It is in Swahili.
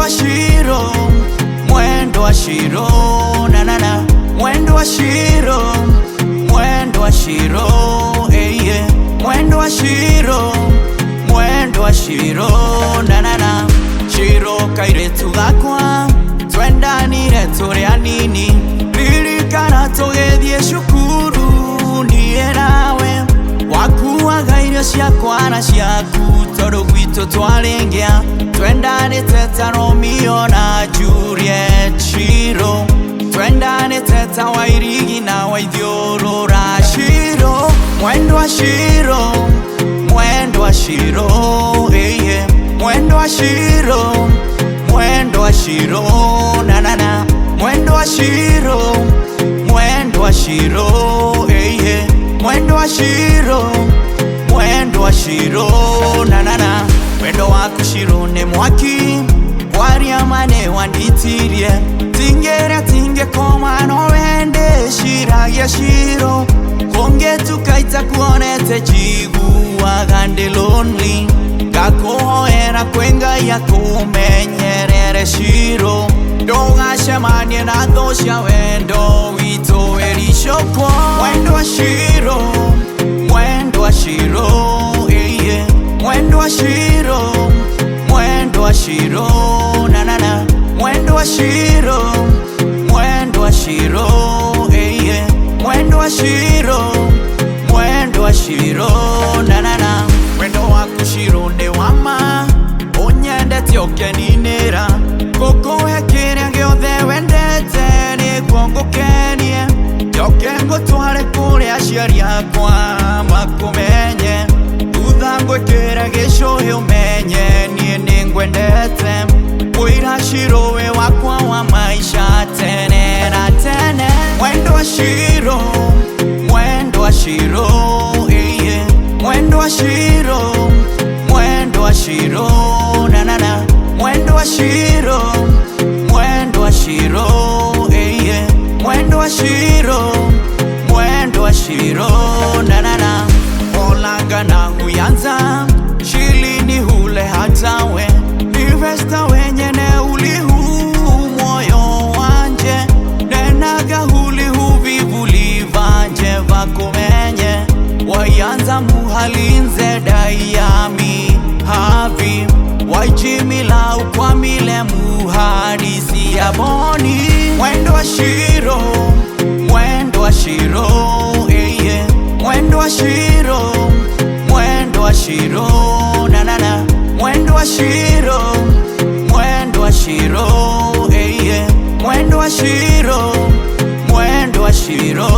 wa shiro, mwendo wa shiro, na na na, mwendo wa shiro, mwendo wa shiro, yeah. Mwendo wa shiro, mwendo wa shiro, na na na. Shiro kairetu gakwa, twendanire turi anini, ririkana tugethie cukuru nie nawe, wakuaga irio ciakwa na ciaku, tondu gwitu twarengea, twendanite ta Romeo na Juliet. Shiro twendanite ta Wairigi na Waithiurura. Shiro, mwendo wa shiro, mwendo wa shiro, yeah. Mwendo wa shiro, mwendo wa shiro, na na na. Mwendo wa shiro, mwendo wa shiro, yeah. Mwendo wa shiro, mwendo wa shiro, na na na. Mwendo waku shiro ne mwaki, waria mane wanditirie, tingera tinge koma no wende shiragia shiro, konge tukaita kuonete jigu wagande lonely, gakohoera kwenga ya kumenyerere. Shiro ndugacemanie na thũ cia wendo witũ ericokwo. Mwendo wa shiro, mwendo wa shiro, yeah. Mwendo wa shiro, mwendo wa shiro, na na na. Mwendo wa shiro, mwendo wa shiro, yeah. Mwendo wa shiro, mwendo wa shiro, na na na. Mwendo waku shiro nĩ wama, ũnyendete ũkeninĩra, ngũkũhe kĩrĩa gĩothe wendete nĩguo ngũkenie, njoke ngũtware kũrĩa aciari akwa makũmenye, thutha ngwĩkĩre gĩcũhĩ ũmenye niĩ nĩngwendete, mũira shiro we wakwa wa maisha tene na tene. Mwendo wa shiro, mwendo wa shiro, yeah. Mwendo wa shiro, mwendo wa shiro, na na na. Mwendo wa shiro, mwendo wa shiro, yeah. Mwendo wa shiro, mwendo wa shiro, na na na. Olanga na huyanza, shilini hule hatawe, nivesta wenyene ulihu moyo wanje, nenaga hulihu vivuli vanje vakumenye, wayanza muhalinze dayami havi, waijimila ukwamile muhadisi ya boni. Mwendo wa shiro, mwendo wa shiro, yeah. Mwendo wa shiro, mwendo wa shiro, na na na. Mwendo wa shiro, mwendo wa shiro, yeah. Mwendo wa shiro, mwendo wa shiro.